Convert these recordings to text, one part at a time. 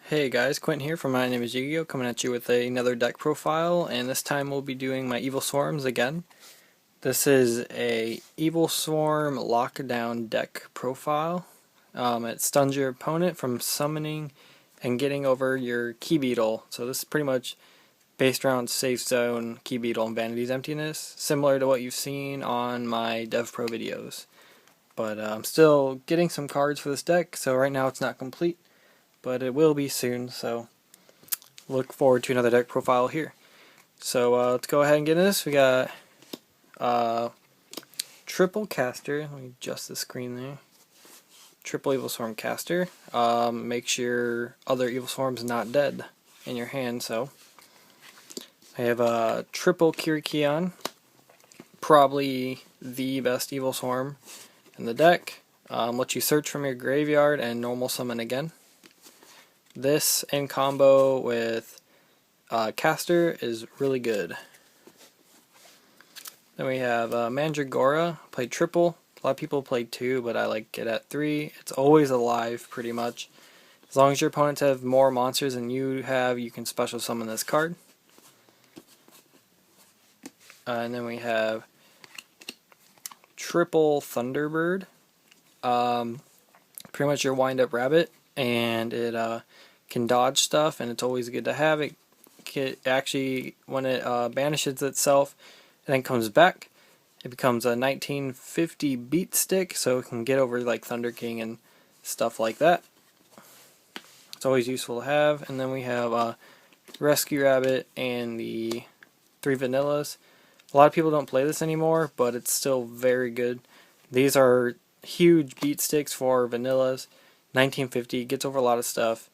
Hey guys, Quentin here from mynameisyugioh coming at you with another deck profile, and this time we'll be doing my Evilswarms again. This is a Evilswarm lockdown deck profile. It stuns your opponent from summoning and getting over your Key Beetle. So this is pretty much based around Safe Zone, Key Beetle, and Vanity's Emptiness, similar to what you've seen on my Dev Pro videos. But I'm still getting some cards for this deck, so right now it's not complete, but it will be soon, so look forward to another deck profile here. So let's go ahead and get into this. We got triple caster. Let me adjust the screen there. Triple Evilswarm caster. Makes your other Evilswarms not dead in your hand. So I have a triple Kirikion, probably the best Evilswarm in the deck. Lets you search from your graveyard and normal summon again. This in combo with caster is really good. Then we have Mandragora, played triple. A lot of people play 2, but I like it at 3. It's always alive, pretty much. As long as your opponents have more monsters than you have, you can special summon this card. And then we have triple Thunderbird. Pretty much your wind-up rabbit, and it can dodge stuff, and it's always good to have. It actually, when it banishes itself and then comes back, it becomes a 1950 beat stick, so it can get over like Thunder King and stuff like that. It's always useful to have. And then we have Rescue Rabbit and the 3 vanillas. A lot of people don't play this anymore, but it's still very good. These are huge beat sticks for vanillas. 1950 gets over a lot of stuff,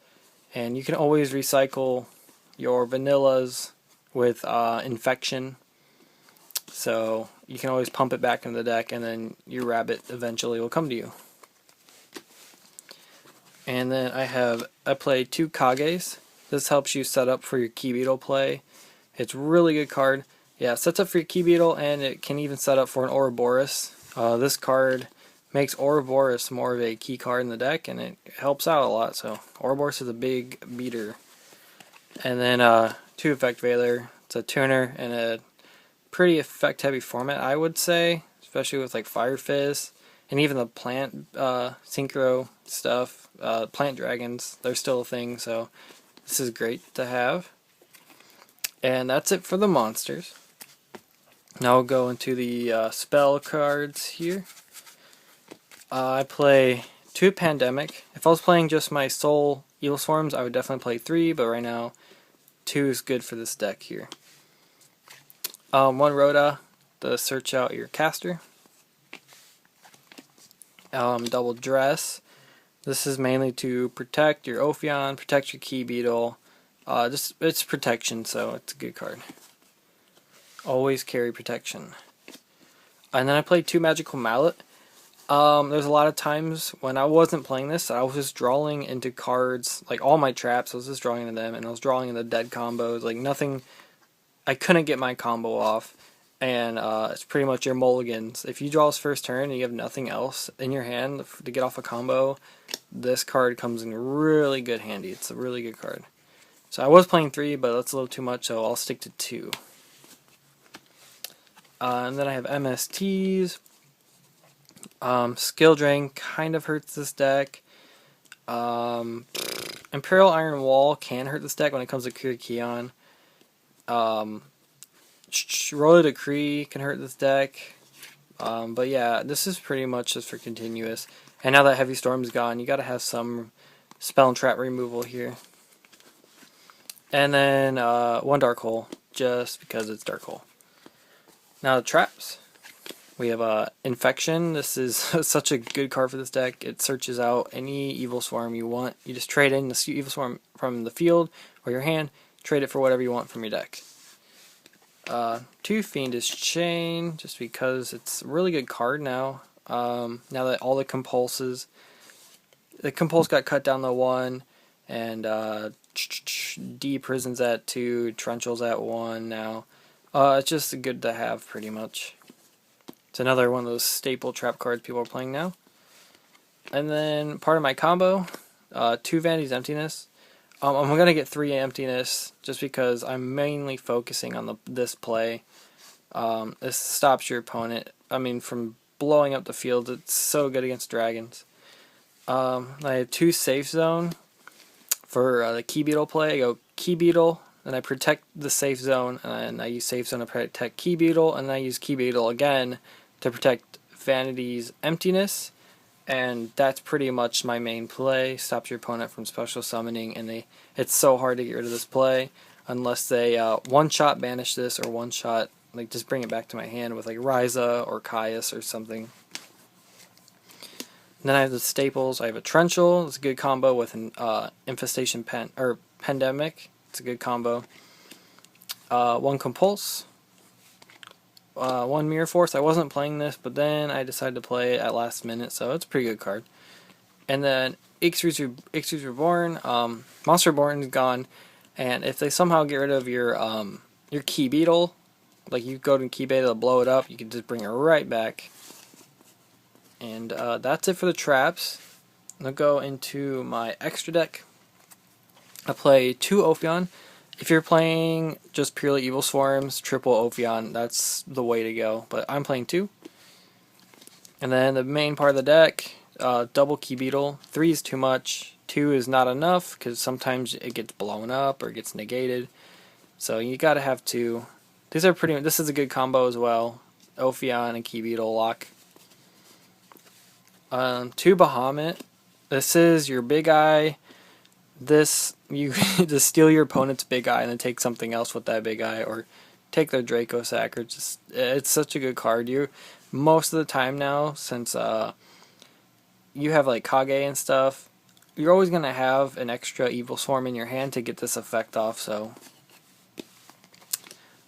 and you can always recycle your vanillas with infection, so you can always pump it back into the deck, and then your rabbit eventually will come to you. And then I play 2 Kages. This helps you set up for your Key Beetle play. It's a really good card. Yeah, it sets up for your Key Beetle, and it can even set up for an Ouroboros. This card makes Ouroboros more of a key card in the deck, and it helps out a lot. So Ouroboros is a big beater. And then 2 Effect Veiler. It's a tuner and a pretty effect heavy format, I would say, especially with like Fire Fizz and even the plant synchro stuff. Plant dragons, they're still a thing, so this is great to have. And that's it for the monsters. Now we'll go into the spell cards here. I play 2 Pandemic. If I was playing just my Soul Evilswarms, I would definitely play 3, but right now 2 is good for this deck here. 1 Rhoda to search out your caster. Double Dress. This is mainly to protect your Ophion, protect your Key Beetle. It's protection, so it's a good card. Always carry protection. And then I played 2 Magical Mallet. There's a lot of times when I wasn't playing this, I was just drawing into cards, like all my traps, I was just drawing into them, and I was drawing into dead combos, like nothing, I couldn't get my combo off, and it's pretty much your mulligans. If you draw this first turn and you have nothing else in your hand to get off a combo, this card comes in really good handy. It's a really good card. So I was playing 3, but that's a little too much, so I'll stick to 2. And then I have MSTs. Skill Drain kind of hurts this deck. Imperial Iron Wall can hurt this deck when it comes to Kirikion. Royal Decree can hurt this deck. But yeah, this is pretty much just for continuous. And now that Heavy Storm's gone, you gotta have some spell and trap removal here. And then 1 Dark Hole, just because it's Dark Hole. Now the traps. We have Infection. This is such a good card for this deck. It searches out any Evilswarm you want. You just trade in the Evilswarm from the field or your hand, trade it for whatever you want from your deck. 2 Fiendish Chain, just because it's a really good card now. Now that all the Compulse got cut down to 1, and D Prison's at 2, Trenchell's at 1 now. It's just good to have, pretty much. It's another one of those staple trap cards people are playing now. And then part of my combo, 2 Vanity's Emptiness. I'm going to get 3 emptiness just because I'm mainly focusing on this play. This stops your opponent, from blowing up the field. It's so good against dragons. I have 2 safe zone for the key beetle play. I go key beetle, and I protect the safe zone, and I use safe zone to protect key beetle, and then I use key beetle again to protect Vanity's emptiness. And that's pretty much my main play. Stops your opponent from special summoning, and it's so hard to get rid of this play unless they one-shot banish this, or one-shot just bring it back to my hand with Ryza or Caius or something. And then I have the staples. I have a Trenchel. It's a good combo with an Infestation Pandemic. It's a good combo. 1 Compulse. 1 Mirror Force. I wasn't playing this, but then I decided to play it at last minute, so it's a pretty good card. And then Ixru's Reborn. Monster Reborn is gone, and if they somehow get rid of your Key Beetle, you go to Key Beetle to blow it up, you can just bring it right back. And that's it for the traps. I'll go into my extra deck. I play 2 Ophion. If you're playing just purely Evilswarms, triple Ophion, that's the way to go. But I'm playing 2. And then the main part of the deck, double Key Beetle. 3 is too much. 2 is not enough because sometimes it gets blown up or gets negated. So you gotta have 2. This is a good combo as well. Ophion and Key Beetle lock. 2 Bahamut. This is your big eye. You just steal your opponent's big eye and then take something else with that big eye, or take their Draco Sack, or it's such a good card. Most of the time now, since you have Kage and stuff, you're always gonna have an extra Evilswarm in your hand to get this effect off. So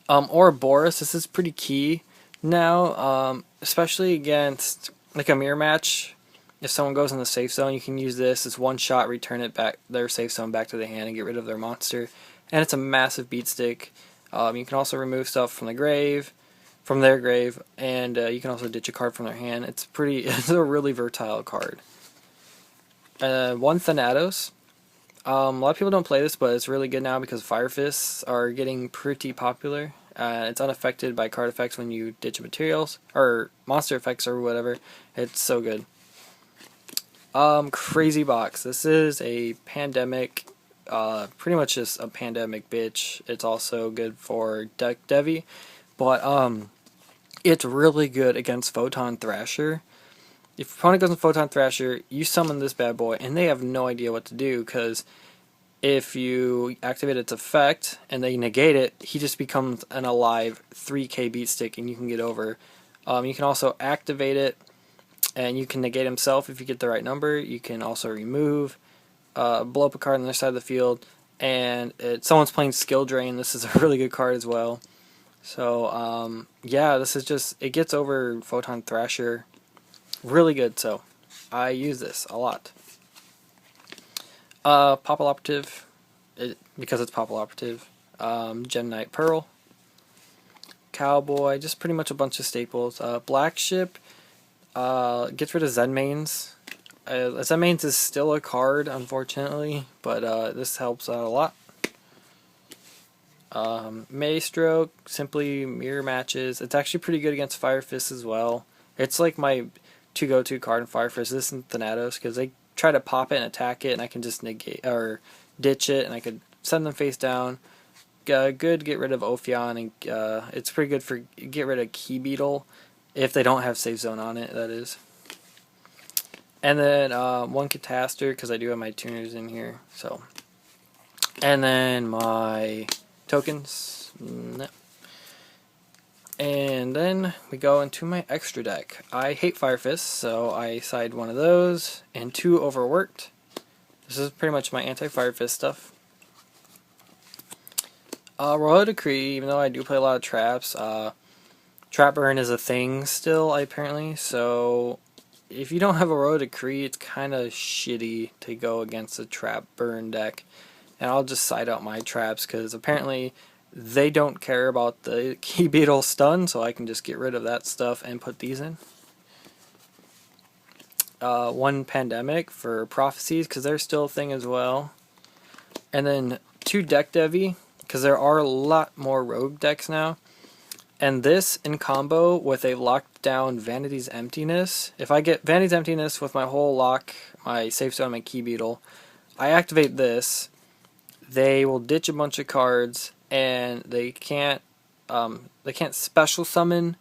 Ouroboros, this is pretty key now, especially against a mirror match. If someone goes in the safe zone, you can use this as one shot, return it back, their safe zone back to the hand, and get rid of their monster. And it's a massive beat stick. You can also remove stuff from their grave, and you can also ditch a card from their hand. It's a really versatile card. 1 Thanatos. A lot of people don't play this, but it's really good now because Fire Fists are getting pretty popular. It's unaffected by card effects when you ditch materials, or monster effects, or whatever. It's so good. Crazy Box. This is a pandemic, pretty much just a pandemic bitch. It's also good for deck Devi, but it's really good against Photon Thrasher. If your opponent goes in Photon Thrasher, you summon this bad boy, and they have no idea what to do, because if you activate its effect and they negate it, he just becomes an alive 3k beat stick, and you can get over. You can also activate it, and you can negate himself if you get the right number. You can also remove, blow up a card on the other side of the field, and someone's playing Skill Drain. This is a really good card as well. So, yeah, this is it gets over Photon Thrasher really good, so I use this a lot. Popple Operative, because it's Popple Operative. Gem Knight Pearl. Cowboy, just pretty much a bunch of staples. Black Ship. Gets rid of Zenmains. Zenmains is still a card, unfortunately, but this helps out a lot. Maystroke, simply mirror matches. It's actually pretty good against Fire Fist as well. It's my go-to card in Fire Fist. This and Thanatos, because they try to pop it and attack it, and I can just negate or ditch it, and I could send them face down. Good to get rid of Ophion, and it's pretty good for get rid of Key Beetle. If they don't have safe zone on it, that is. And then 1 Catastor, because I do have my tuners in here. So, and then my tokens. No. And then we go into my extra deck. I hate Fire Fist, so I side 1 of those, and 2 Overworked. This is pretty much my anti-Fire Fist stuff. Royal Decree, even though I do play a lot of traps, Trap Burn is a thing still, apparently, so if you don't have a Royal Decree, it's kind of shitty to go against a Trap Burn deck. And I'll just side out my traps, because apparently they don't care about the Key Beetle stun, so I can just get rid of that stuff and put these in. 1 Pandemic for Prophecies, because they're still a thing as well. And then 2 deck Devi, because there are a lot more rogue decks now. And this in combo with a locked down Vanity's Emptiness. If I get Vanity's Emptiness with my whole lock, my Safe Stone, my Key Beetle, I activate this, they will ditch a bunch of cards, and they can't special summon,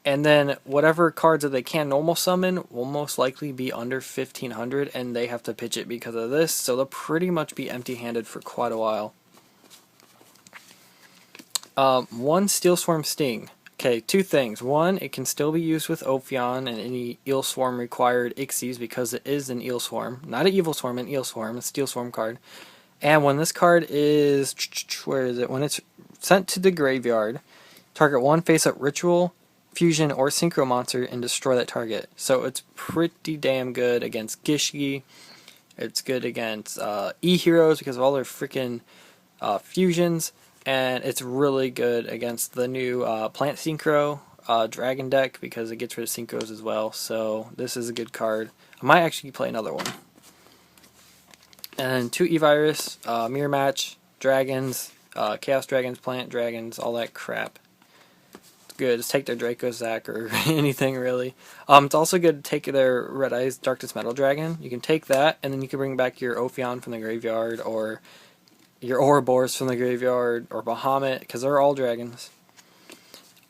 and then whatever cards that they can normal summon will most likely be under 1500, and they have to pitch it because of this, so they'll pretty much be empty-handed for quite a while. 1 Steel Swarm Sting. Okay, 2 things. 1, it can still be used with Ophion and any Evilswarm required Ixies because it is an Evilswarm. Not an Evilswarm, an Evilswarm, a Steel Swarm card. And when this card is, where is it? When it's sent to the graveyard, target 1 face-up Ritual, Fusion, or Synchro monster and destroy that target. So it's pretty damn good against Gishki. It's good against E-Heroes because of all their freaking fusions. And it's really good against the new Plant Synchro Dragon deck because it gets rid of Synchros as well. So this is a good card. I might actually play another one. And 2 E-Virus, Mirror Match, Dragons, Chaos Dragons, Plant Dragons, all that crap. It's good. Just take their Draco Zac or anything really. It's also good to take their Red Eyes Darkness Metal Dragon. You can take that and then you can bring back your Ophion from the graveyard or your Ouroboros from the graveyard, or Bahamut, because they're all dragons.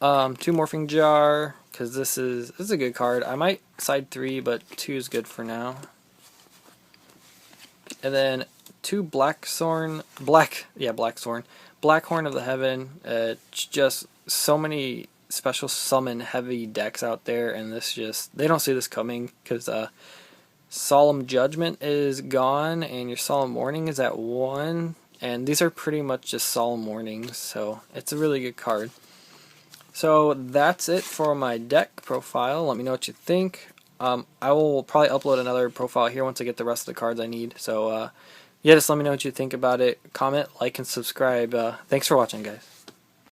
2 Morphing Jar, because this is a good card. I might side 3, but 2 is good for now. And then 2 Blackthorn, Blackhorn of the Heaven. It's just so many special summon heavy decks out there, and this just, they don't see this coming, because Solemn Judgment is gone, and your Solemn Warning is at 1. And these are pretty much just solemn warnings, so it's a really good card. So that's it for my deck profile. Let me know what you think. I will probably upload another profile here once I get the rest of the cards I need. So yeah, just let me know what you think about it. Comment, like, and subscribe. Thanks for watching, guys.